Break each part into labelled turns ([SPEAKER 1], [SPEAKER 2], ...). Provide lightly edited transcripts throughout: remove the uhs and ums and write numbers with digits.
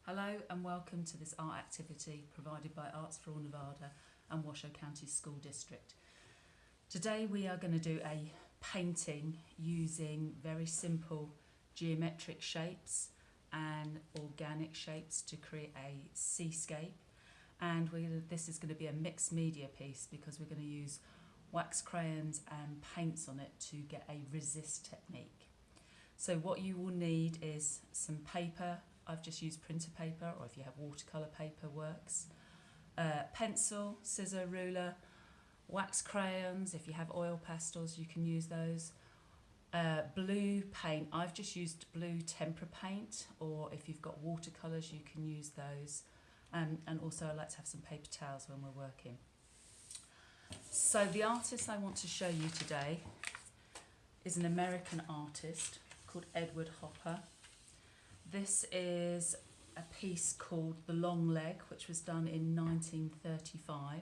[SPEAKER 1] Hello and welcome to this art activity provided by Arts for All Nevada and Washoe County School District. Today we are going to do a painting using very simple geometric shapes and organic shapes to create a seascape, and this is going to be a mixed media piece because we're going to use wax crayons and paints on it to get a resist technique. So what you will need is some paper. I've just used printer paper, or if you have watercolour paper works. Pencil, scissor, ruler, wax crayons. If you have oil pastels, you can use those. Blue paint. I've just used blue tempera paint, or if you've got watercolours, you can use those. And also I like to have some paper towels when we're working. So the artist I want to show you today is an American artist called Edward Hopper. This is a piece called The Long Leg, which was done in 1935.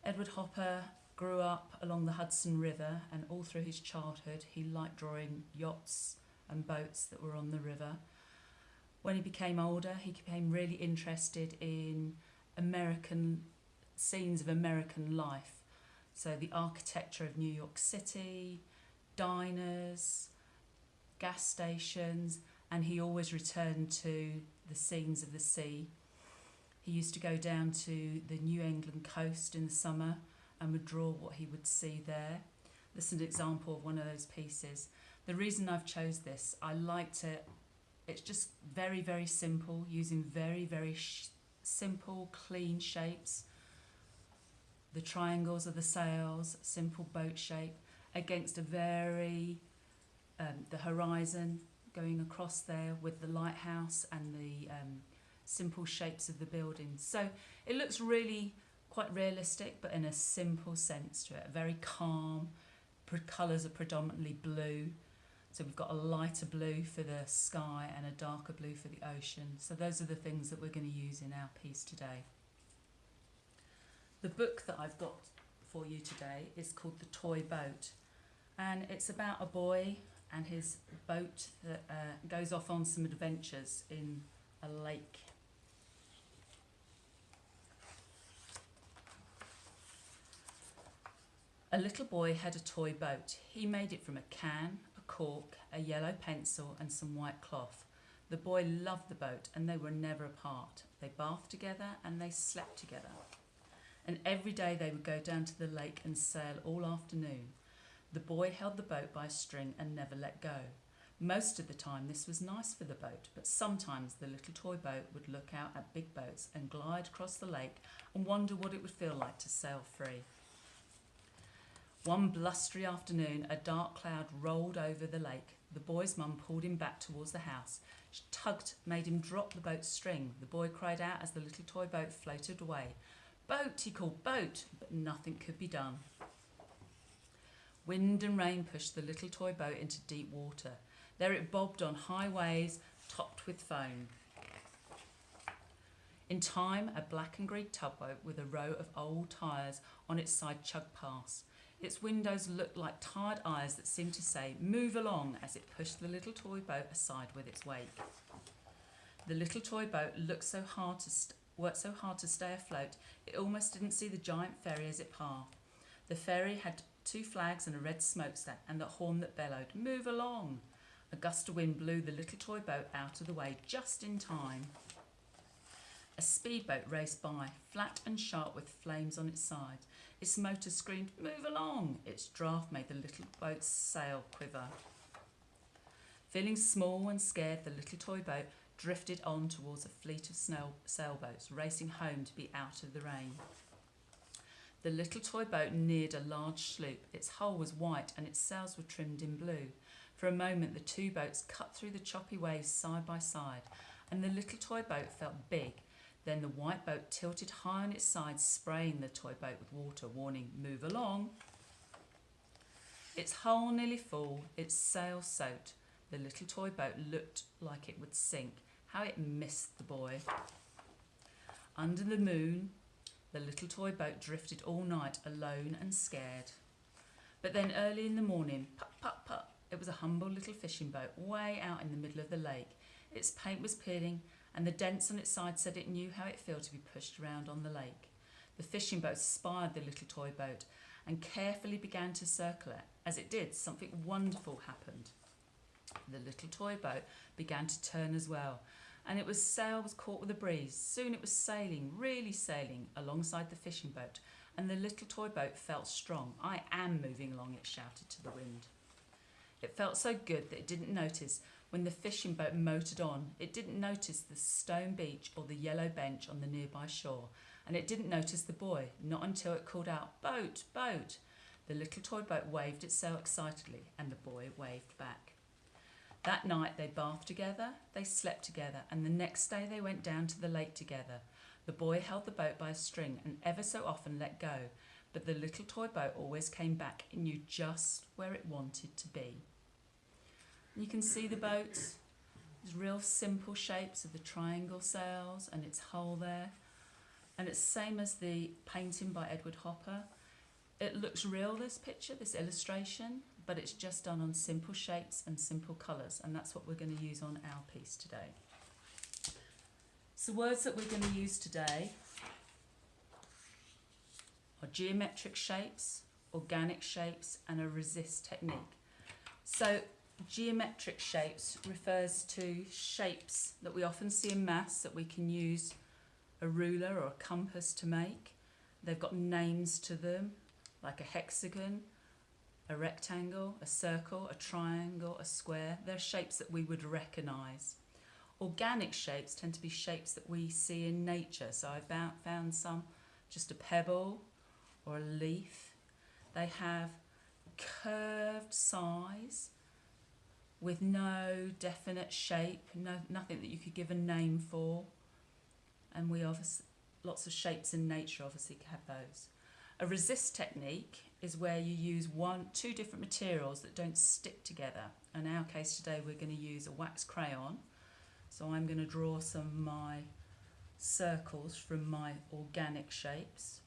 [SPEAKER 1] Edward Hopper grew up along the Hudson River, and all through his childhood he liked drawing yachts and boats that were on the river. When he became older, he became really interested in American scenes of American life. So the architecture of New York City, diners, gas stations, and he always returned to the scenes of the sea. He used to go down to the New England coast in the summer and would draw what he would see there. This is an example of one of those pieces. The reason I've chose this, I liked it. It's just very, very simple, using very, very simple, clean shapes. The triangles are the sails, simple boat shape, against a very, the horizon going across there with the lighthouse and the simple shapes of the buildings. So it looks really quite realistic, but in a simple sense to it. Very calm. Colours are predominantly blue. So we've got a lighter blue for the sky and a darker blue for the ocean. So those are the things that we're going to use in our piece today. The book that I've got for you today is called The Toy Boat, and it's about a boy and his boat that goes off on some adventures in a lake. A little boy had a toy boat. He made it from a can, a cork, a yellow pencil and some white cloth. The boy loved the boat and they were never apart. They bathed together and they slept together. And every day they would go down to the lake and sail all afternoon. The boy held the boat by a string and never let go. Most of the time this was nice for the boat, but sometimes the little toy boat would look out at big boats and glide across the lake and wonder what it would feel like to sail free. One blustery afternoon, a dark cloud rolled over the lake. The boy's mum pulled him back towards the house. She tugged, made him drop the boat's string. The boy cried out as the little toy boat floated away. "Boat," he called, "boat," but nothing could be done. Wind and rain pushed the little toy boat into deep water. There it bobbed on high waves, topped with foam. In time, a black and green tugboat with a row of old tyres on its side chugged past. Its windows looked like tired eyes that seemed to say, "Move along," as it pushed the little toy boat aside with its wake. The little toy boat worked so hard to stay afloat, it almost didn't see the giant ferry as it passed. The ferry had 2 flags and a red smokestack and the horn that bellowed, "Move along." A gust of wind blew the little toy boat out of the way just in time. A speedboat raced by, flat and sharp with flames on its sides. Its motor screamed, "Move along." Its draft made the little boat's sail quiver. Feeling small and scared, the little toy boat drifted on towards a fleet of sailboats, racing home to be out of the rain. The little toy boat neared a large sloop. Its hull was white and its sails were trimmed in blue. For a moment the 2 boats cut through the choppy waves side by side, and the little toy boat felt big. Then the white boat tilted high on its side, spraying the toy boat with water, warning, "Move along." Its hull nearly full, its sails soaked. The little toy boat looked like it would sink. How it missed the boy. Under the moon, the little toy boat drifted all night, alone and scared. But then early in the morning, putt, putt, putt, it was a humble little fishing boat way out in the middle of the lake. Its paint was peeling and the dents on its side said it knew how it felt to be pushed around on the lake. The fishing boat spied the little toy boat and carefully began to circle it. As it did, something wonderful happened. The little toy boat began to turn as well, and its sail was caught with a breeze. Soon it was sailing, really sailing, alongside the fishing boat, and the little toy boat felt strong. "I am moving along," it shouted to the wind. It felt so good that it didn't notice when the fishing boat motored on. It didn't notice the stone beach or the yellow bench on the nearby shore, and it didn't notice the boy, not until it called out, "Boat, boat!" The little toy boat waved its sail excitedly, and the boy waved back. That night they bathed together, they slept together, and the next day they went down to the lake together. The boy held the boat by a string and ever so often let go, but the little toy boat always came back and knew just where it wanted to be. You can see the boat. There's real simple shapes of the triangle sails and its hull there. And it's the same as the painting by Edward Hopper. It looks real, this picture, this illustration, but it's just done on simple shapes and simple colours, and that's what we're going to use on our piece today. So words that we're going to use today are geometric shapes, organic shapes, and a resist technique. So geometric shapes refers to shapes that we often see in maths that we can use a ruler or a compass to make. They've got names to them, like a hexagon, a rectangle, a circle, a triangle, a square. They're shapes that we would recognise. Organic shapes tend to be shapes that we see in nature. So I found some, just a pebble or a leaf. They have curved size with no definite shape, nothing that you could give a name for. And we obviously, lots of shapes in nature obviously have those. A resist technique is where you use two different materials that don't stick together. In our case today, we're going to use a wax crayon. So I'm going to draw some of my circles from my organic shapes,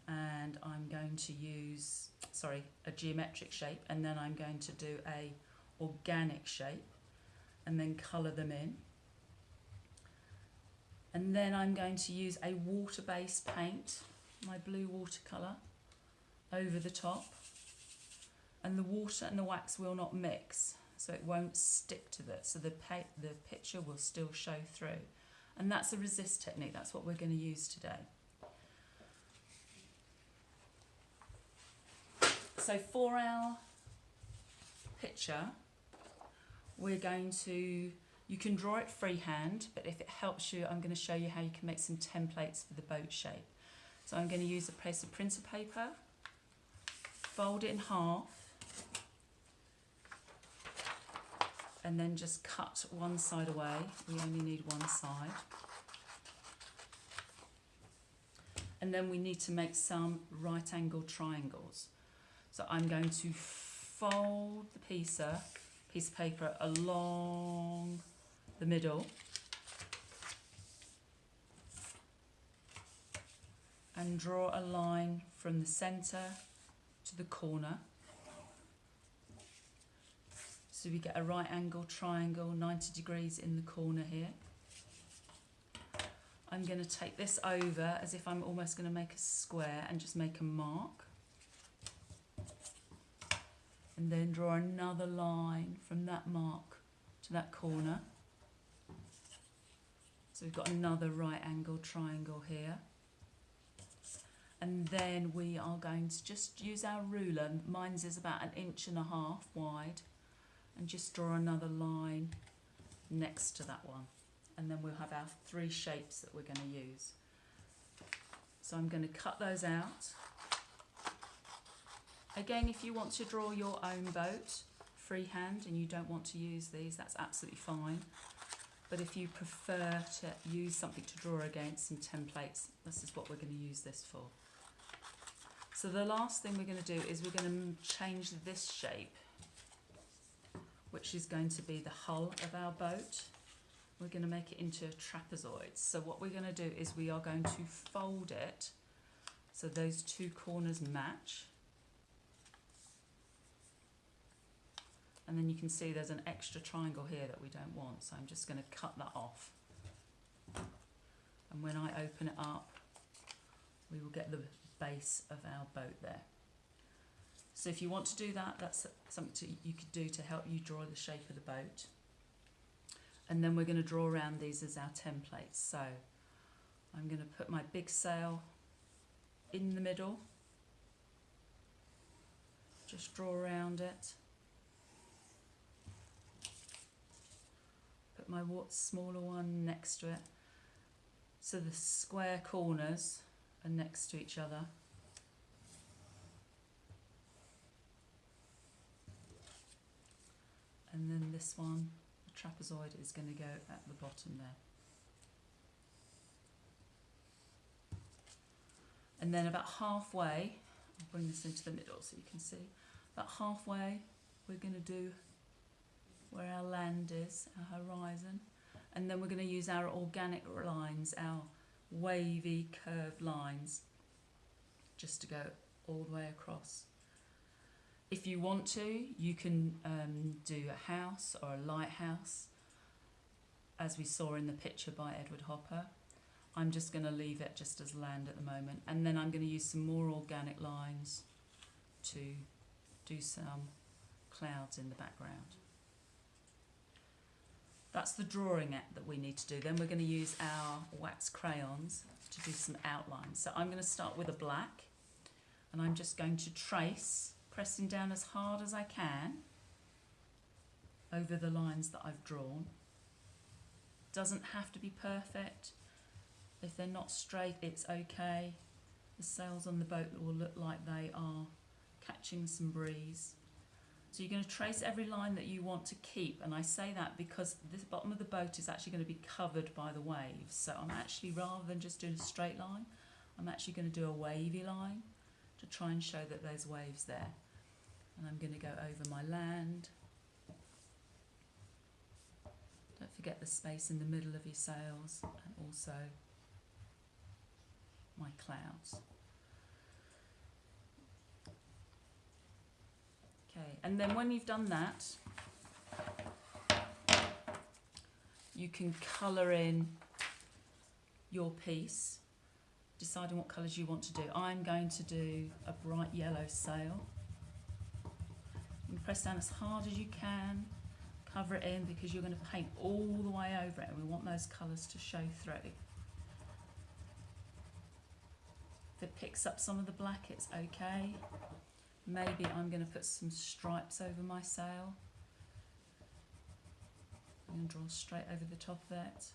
[SPEAKER 1] and I'm going to use, a geometric shape, and then I'm going to do a organic shape and then colour them in. And then I'm going to use a water-based paint, my blue watercolour, over the top. And the water and the wax will not mix, so it won't stick to that. So the picture will still show through. And that's a resist technique. That's what we're going to use today. So for our picture, we're going to, you can draw it freehand, but if it helps you, I'm going to show you how you can make some templates for the boat shape. So I'm going to use a piece of printer paper, fold it in half, and then just cut one side away. We only need one side. And then we need to make some right angle triangles. So I'm going to fold the piece of paper along the middle and draw a line from the centre to the corner. So we get a right angle triangle, 90 degrees in the corner here. I'm going to take this over as if I'm almost going to make a square and just make a mark. And then draw another line from that mark to that corner. So we've got another right angle triangle here. And then we are going to just use our ruler. Mine's is about 1.5 inches wide. And just draw another line next to that one. And then we'll have our 3 shapes that we're going to use. So I'm going to cut those out. Again, if you want to draw your own boat freehand and you don't want to use these, that's absolutely fine. But if you prefer to use something to draw against, some templates, this is what we're going to use this for. So the last thing we're going to do is we're going to change this shape, which is going to be the hull of our boat. We're going to make it into a trapezoid. So what we're going to do is we are going to fold it so those 2 corners match. And then you can see there's an extra triangle here that we don't want, so I'm just going to cut that off. and when I open it up, we will get the base of our boat there. So if you want to do that, that's something you could do to help you draw the shape of the boat. And then we're going to draw around these as our templates. So I'm going to put my big sail in the middle, just draw around it, put my smaller one next to it, so the square corners are next to each other. And then this one, the trapezoid, is going to go at the bottom there. And then about halfway, I'll bring this into the middle so you can see, about halfway we're going to do where our land is, our horizon, and then we're going to use our organic lines, our wavy curved lines, just to go all the way across. If you want to, you can do a house or a lighthouse, as we saw in the picture by Edward Hopper. I'm just going to leave it just as land at the moment, and then I'm going to use some more organic lines to do some clouds in the background. That's the drawing that we need to do. Then we're going to use our wax crayons to do some outlines. So I'm going to start with a black, and I'm just going to trace, pressing down as hard as I can over the lines that I've drawn. Doesn't have to be perfect. If they're not straight, it's okay. The sails on the boat will look like they are catching some breeze. So you're going to trace every line that you want to keep, and I say that because the bottom of the boat is actually going to be covered by the waves. So I'm actually, rather than just doing a straight line, I'm actually going to do a wavy line to try and show that there's waves there. And I'm going to go over my land. Don't forget the space in the middle of your sails, and also my clouds. Okay, and then when you've done that, you can colour in your piece, deciding what colours you want to do. I'm going to do a bright yellow sail. You can press down as hard as you can, cover it in, because you're going to paint all the way over it, and we want those colours to show through. If it picks up some of the black, it's okay. Maybe I'm going to put some stripes over my sail. I'm going to draw straight over the top of it.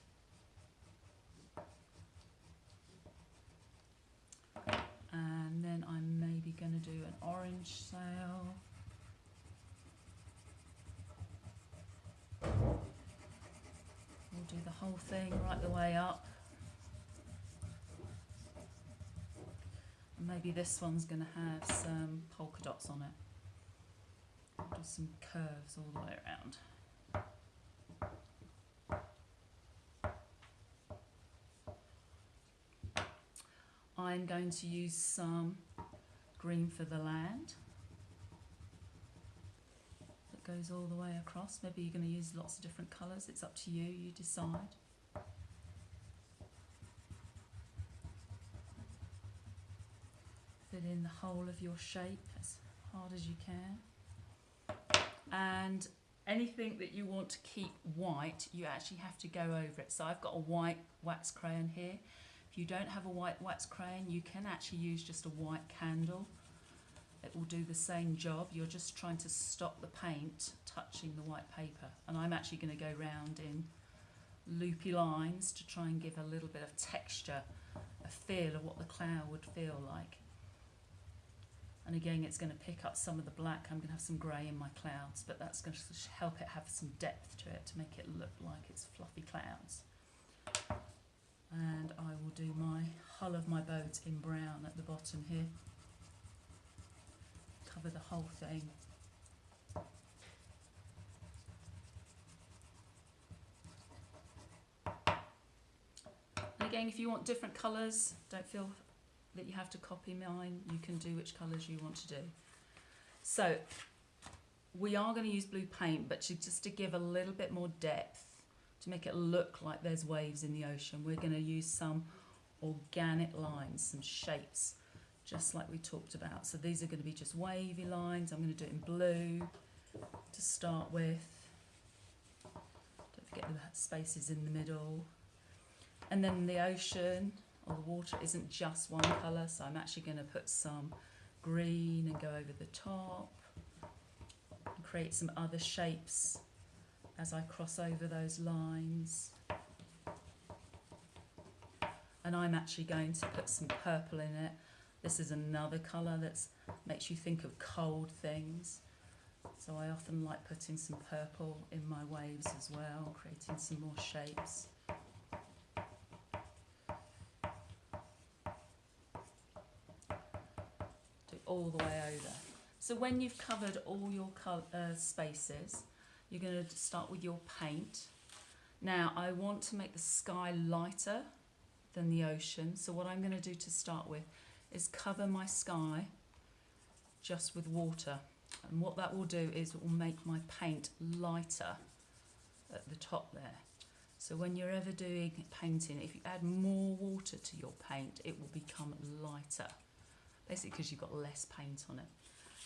[SPEAKER 1] And then I'm maybe going to do an orange sail. We'll do the whole thing right the way up. Maybe this one's going to have some polka dots on it. Do some curves all the way around. I'm going to use some green for the land. That goes all the way across. Maybe you're going to use lots of different colours. It's up to you, you decide. Fit in the whole of your shape as hard as you can. And anything that you want to keep white, you actually have to go over it. So I've got a white wax crayon here. If you don't have a white wax crayon, you can actually use just a white candle. It will do the same job. You're just trying to stop the paint touching the white paper. And I'm actually going to go round in loopy lines to try and give a little bit of texture, a feel of what the cloud would feel like. And again, it's going to pick up some of the black. I'm going to have some grey in my clouds, but that's going to help it have some depth to it, to make it look like it's fluffy clouds. And I will do my hull of my boat in brown at the bottom here. Cover the whole thing. And again, if you want different colours, don't feel that you have to copy mine. You can do which colours you want to do. So we are going to use blue paint, but just to give a little bit more depth to make it look like there's waves in the ocean, we're going to use some organic lines, some shapes, just like we talked about. So these are going to be just wavy lines. I'm going to do it in blue to start with. Don't forget the spaces in the middle. And then the ocean or the water isn't just one colour, so I'm actually going to put some green and go over the top and create some other shapes as I cross over those lines. And I'm actually going to put some purple in it. This is another colour that makes you think of cold things. So I often like putting some purple in my waves as well, creating some more shapes. Do it all the way over. So when you've covered all your spaces, you're going to start with your paint. Now I want to make the sky lighter than the ocean, so what I'm going to do to start with is cover my sky just with water, and what that will do is it will make my paint lighter at the top there. So when you're ever doing painting, if you add more water to your paint, it will become lighter, basically because you've got less paint on it.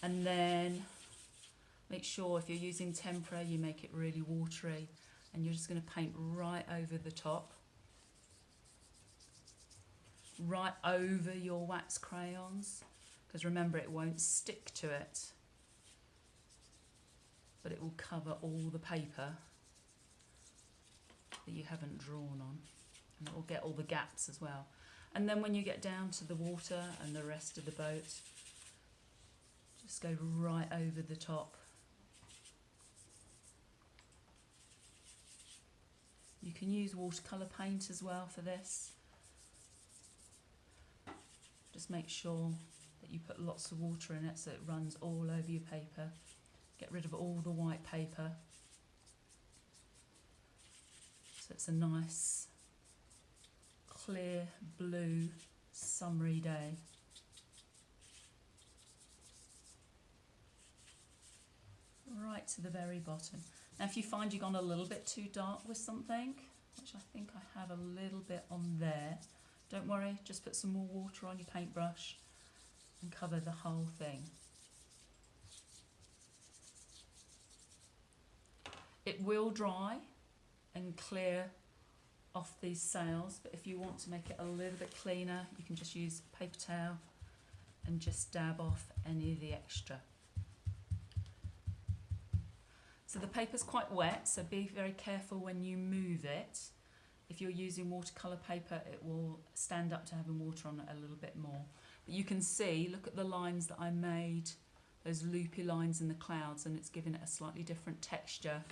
[SPEAKER 1] And then make sure if you're using tempera, you make it really watery, and you're just going to paint right over the top, right over your wax crayons, because remember it won't stick to it, but it will cover all the paper that you haven't drawn on, and it will get all the gaps as well. And then when you get down to the water and the rest of the boat, just go right over the top. You can use watercolour paint as well for this. Just make sure that you put lots of water in it so it runs all over your paper. Get rid of all the white paper. So it's a nice, clear, blue, summery day. Right to the very bottom. Now if you find you've gone a little bit too dark with something, which I think I have a little bit on there, don't worry, just put some more water on your paintbrush and cover the whole thing. It will dry and clear off these sails, but if you want to make it a little bit cleaner, you can just use a paper towel and just dab off any of the extra. So the paper's quite wet, so be very careful when you move it. If you're using watercolour paper, it will stand up to having water on it a little bit more. But you can see, look at the lines that I made, those loopy lines in the clouds, and it's given it a slightly different texture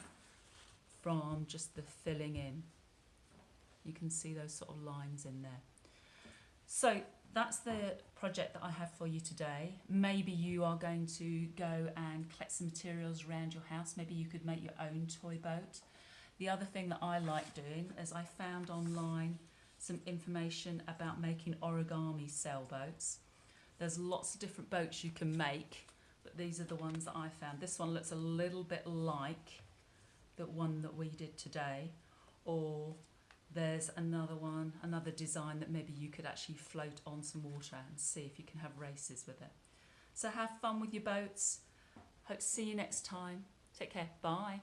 [SPEAKER 1] from just the filling in. You can see those sort of lines in there. So that's the project that I have for you today. Maybe you are going to go and collect some materials around your house. Maybe you could make your own toy boat. The other thing that I like doing is I found online some information about making origami sailboats. There's lots of different boats you can make, but these are the ones that I found. This one looks a little bit like the one that we did today, or there's another one, another design that maybe you could actually float on some water and see if you can have races with it. So have fun with your boats. Hope to see you next time. Take care. Bye.